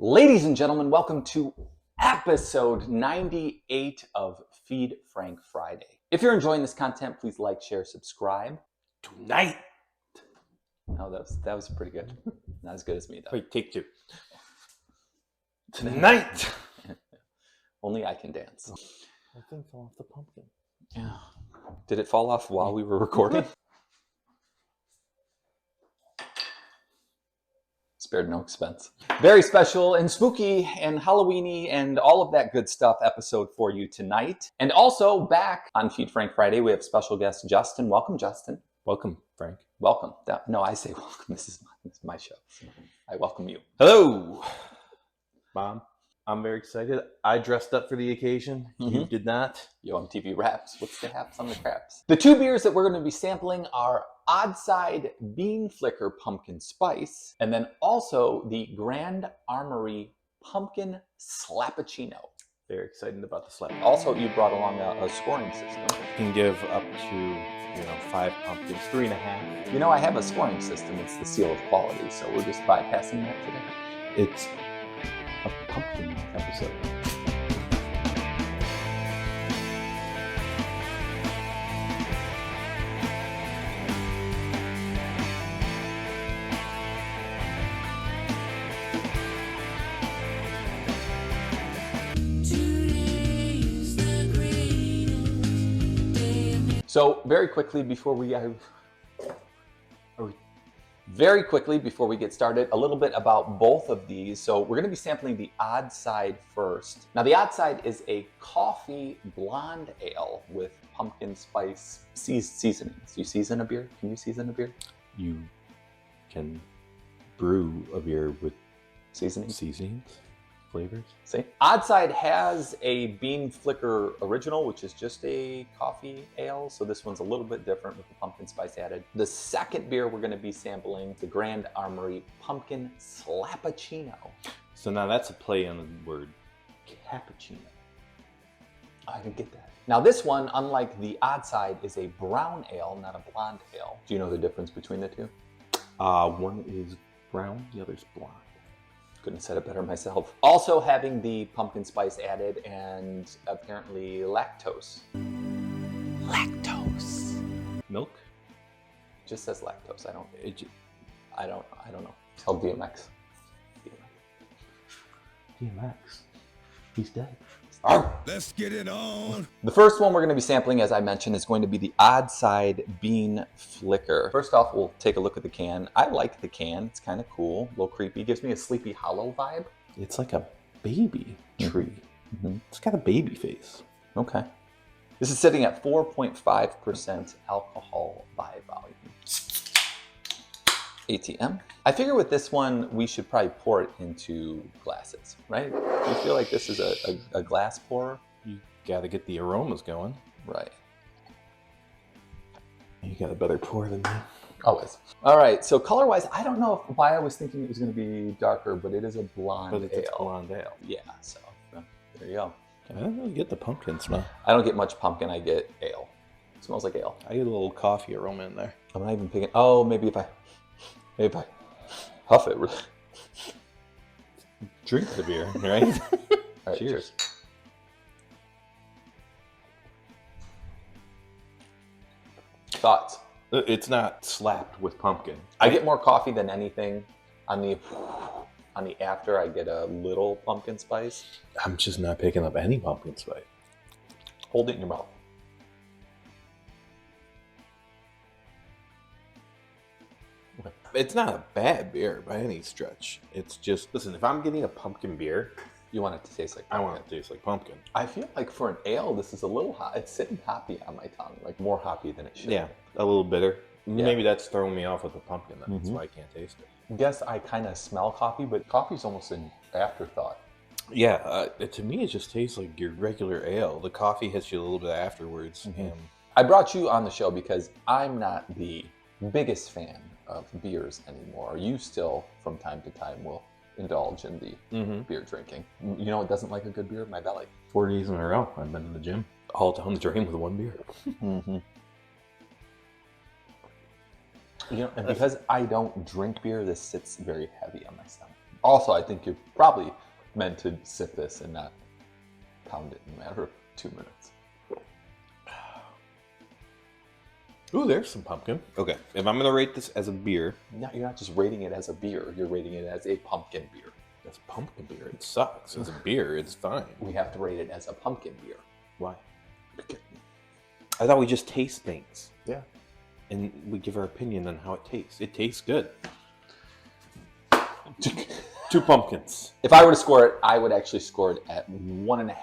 Ladies and gentlemen, welcome to episode 98 of Feed Frank Friday. If you're enjoying this content, please like, share, subscribe. Tonight. Oh, that was pretty good. Not as good as me, though. Wait, take two. Tonight. Only I can dance. That thing fell off the pumpkin. Yeah. Did it fall off while we were recording? Spared no expense. Very special and spooky and Halloweeny and all of that good stuff episode for you tonight. And also back on Feed Frank Friday, we have special guest Justin. Welcome, Justin. Welcome, Frank. Welcome. No, I say welcome. This is my show. I welcome you. Hello, Mom. I'm very excited. I dressed up for the occasion. Mm-hmm. You did not. Yo, MTV Raps. What's the haps on the craps? The two beers that we're going to be sampling are Odd Side Bean Flicker Pumpkin Spice, and then also the Grand Armory Pumpkin Slappuccino. Very excited about the slap. Also, you brought along a scoring system. You can give up to 5 pumpkins, 3.5. You know, I have a scoring system. It's the seal of quality, so we're just bypassing that today. It's a pumpkin episode. So very quickly before we get started, a little bit about both of these. So we're going to be sampling the Odd Side first. Now the Odd Side is a coffee blonde ale with pumpkin spice seasonings. You season a beer? Can you season a beer? You can brew a beer with Seasonings? Flavors. See? Odd Side has a Bean Flicker Original, which is just a coffee ale. So this one's a little bit different with the pumpkin spice added. The second beer we're going to be sampling, the Grand Armory Pumpkin Slappuccino. So now that's a play on the word cappuccino. I didn't get that. Now this one, unlike the Odd Side, is a brown ale, not a blonde ale. Do you know the difference between the two? One is brown, the other's blonde. Couldn't have said it better myself. Also having the pumpkin spice added and apparently lactose. Lactose. Milk? Just says lactose. I don't know. Tell DMX. DMX. He's dead. Let's get it on. The first one we're going to be sampling, as I mentioned, is going to be the Odd Side Bean Flicker. First off, we'll take a look at the can. I like the can. It's kind of cool, a little creepy. Gives me a Sleepy Hollow vibe. It's like a baby tree. Mm-hmm. It's got a baby face. Okay. This is sitting at 4.5% alcohol by volume. ATM. I figure with this one, we should probably pour it into glasses, right? Do you feel like this is a glass pourer? You gotta get the aromas going. Right. You got a better pour than me. Always. All right, so color-wise, I don't know why I was thinking it was going to be darker, but it is a blonde ale. But it's a blonde ale. Yeah, so there you go. I don't really get the pumpkin smell. I don't get much pumpkin, I get ale. It smells like ale. I get a little coffee aroma in there. I'm not even picking, oh, maybe if I huff it. Drink the beer, right? All right, cheers. Thoughts? It's not slapped with pumpkin. I get more coffee than anything. On the after, I get a little pumpkin spice. I'm just not picking up any pumpkin spice. Hold it in your mouth. It's not a bad beer by any stretch. It's just, listen, if I'm getting a pumpkin beer, You want it to taste like I pumpkin. want it to taste like pumpkin. I feel like for an ale, this is a little hot. It's sitting hoppy on my tongue, like more hoppy than it should. Yeah, a little bitter. Yeah. Maybe that's throwing me off with the pumpkin. That's Mhm. why I can't taste it. I guess I kind of smell coffee, but coffee's almost an afterthought. Yeah, to me it just tastes like your regular ale. The coffee hits you a little bit afterwards. Mhm. And I brought you on the show because I'm not the biggest fan of beers anymore. You still, from time to time, will indulge in the beer drinking. You know what doesn't like a good beer? My belly. 4 days in a row, I've been to the gym. All down the drain with one beer. Mm-hmm. You know, and because I don't drink beer, this sits very heavy on my stomach. Also, I think you're probably meant to sip this and not pound it in a matter of 2 minutes. Ooh, there's some pumpkin. Okay, if I'm gonna rate this as a beer, No, you're not just rating it as a beer. You're rating it as a pumpkin beer. that's pumpkin beer. It sucks. As a beer, it's fine. We have to rate it as a pumpkin beer. Why? I thought we just taste things. Yeah. And we give our opinion on how it tastes. It tastes good. 2 pumpkins. If I were to score it, I would actually score it at 1.5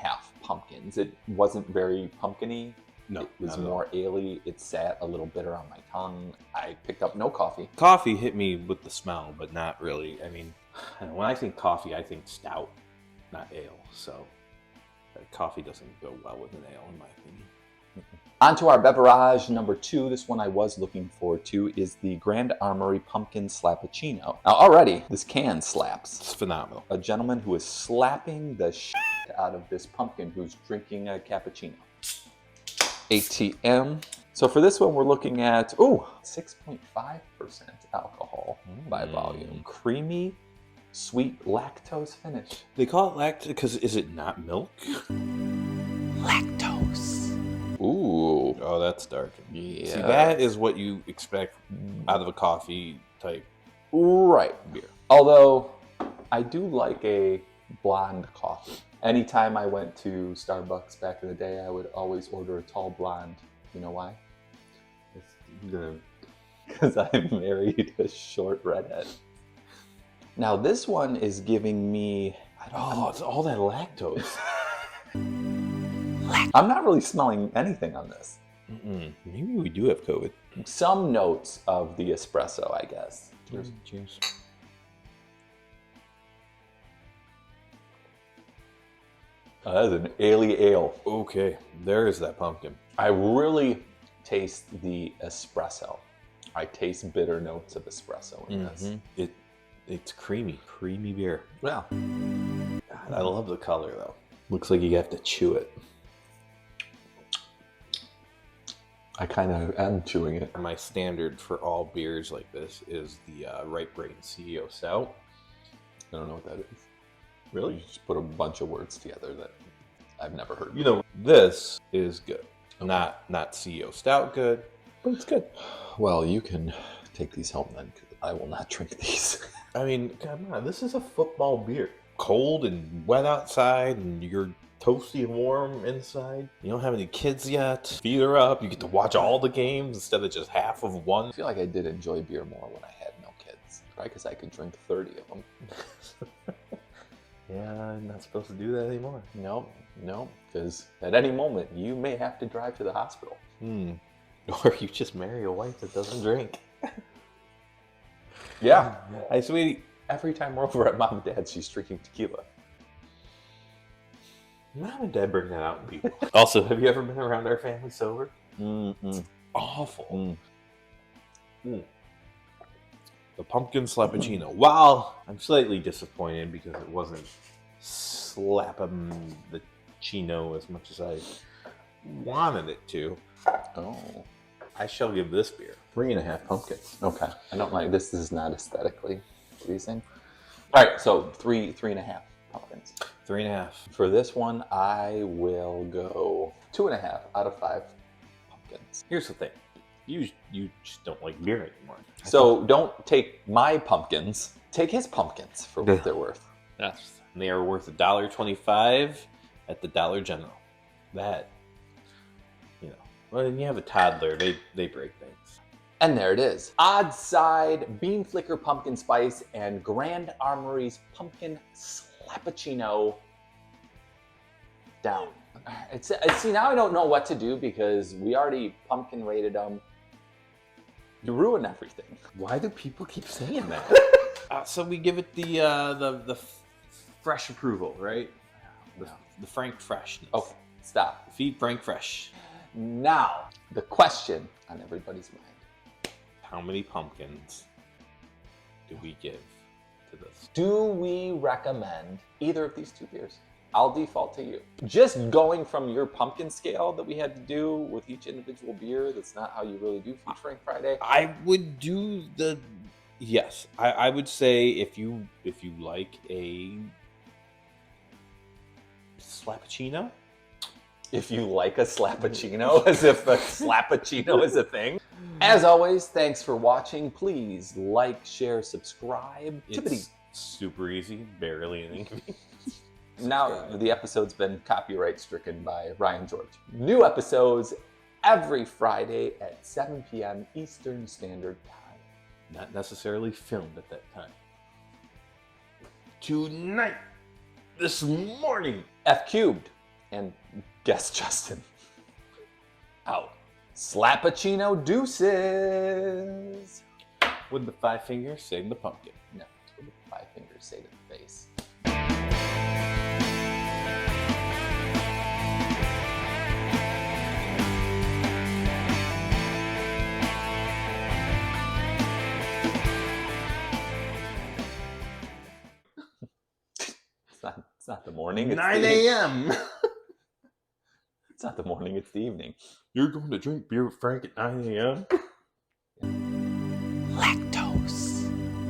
pumpkins. It wasn't very pumpkin-y. No, It was not at all. more ale-y. It sat a little bitter on my tongue. I picked up no coffee. Coffee hit me with the smell, but not really. I mean, when I think coffee, I think stout, not ale. So coffee doesn't go well with an ale, in my opinion. On to our beverage number 2. This one I was looking forward to is the Grand Armory Pumpkin Slappuccino. Now already, this can slaps. It's phenomenal. A gentleman who is slapping the shit out of this pumpkin who's drinking a cappuccino. ATM. So for this one, we're looking at, 6.5% alcohol by volume. Creamy, sweet lactose finish. They call it lactose because is it not milk? Lactose. Ooh. Oh, that's dark. Yeah. See, that is what you expect out of a coffee type Right. beer. Although, I do like a blonde coffee. Anytime I went to Starbucks back in the day, I would always order a tall blonde. You know why? Because I married a short redhead. Now this one is giving me, It's all that lactose. I'm not really smelling anything on this. Maybe we do have COVID. Some notes of the espresso, I guess. Cheers. Cheers. That is an ale. Okay, there is that pumpkin. I really taste the espresso. I taste bitter notes of espresso in this. It's creamy beer. Yeah. God, I love the color though. Looks like you have to chew it. I kind of am chewing it. My standard for all beers like this is the Right Brain CEO Stout. I don't know what that is. Really? You just put a bunch of words together that I've never heard. You know, this is good. Not CEO Stout good, but it's good. Well, you can take these home then, because I will not drink these. I mean, come on, this is a football beer. Cold and wet outside, and you're toasty and warm inside. You don't have any kids yet. Feet are up. You get to watch all the games instead of just half of one. I feel like I did enjoy beer more when I had no kids. Probably because I could drink 30 of them. Yeah, I'm not supposed to do that anymore. No, because at any moment you may have to drive to the hospital. Or you just marry a wife that doesn't drink. Yeah. Hey, sweetie. Every time we're over at Mom and Dad's, she's drinking tequila. Mom and Dad bring that out in people. Also, have you ever been around our family sober? Mm-mm. Awful. The pumpkin slappuccino. While I'm slightly disappointed because it wasn't slapping the chino as much as I wanted it to, Oh. I shall give this beer 3.5 pumpkins. Okay. I don't like this. Is not aesthetically pleasing. All right. So 3.5 pumpkins. 3.5. For this one, I will go 2.5 out of 5 pumpkins. Here's the thing. You just don't like beer anymore. So don't take my pumpkins. Take his pumpkins for what they're worth. Yes. And they are worth $1.25 at the Dollar General. That, when you have a toddler, they break things. And there it is. Odd Side, Bean Flicker Pumpkin Spice, and Grand Armory's Pumpkin Slappuccino. Down. See, now I don't know what to do because we already pumpkin rated them. You ruin everything. Why do people keep saying that? So we give it the fresh approval, right? The Frank freshness. Okay, stop. Feed Frank fresh. Now, the question on everybody's mind. How many pumpkins do we give to this? Do we recommend either of these 2 beers? I'll default to you. Just going from your pumpkin scale that we had to do with each individual beer, that's not how you really do Feed Frank Friday. I would do the Yes, I would say if you like a Slappuccino. If you like a Slappuccino, as if a Slappuccino is a thing. As always, thanks for watching. Please like, share, subscribe. It's super easy, barely an inconvenience. Now the episode's been copyright stricken by Ryan George. New episodes every Friday at 7 p.m. Eastern Standard Time. Not necessarily filmed at that time. Tonight, this morning, F cubed and guest Justin. Out. Slappuccino deuces. with the 5 fingers, say the pumpkin. No, with the 5 fingers, say to the face. It's not the morning. It's 9 the a.m. It's not the morning. It's the evening. You're going to drink beer with Frank at 9 a.m.?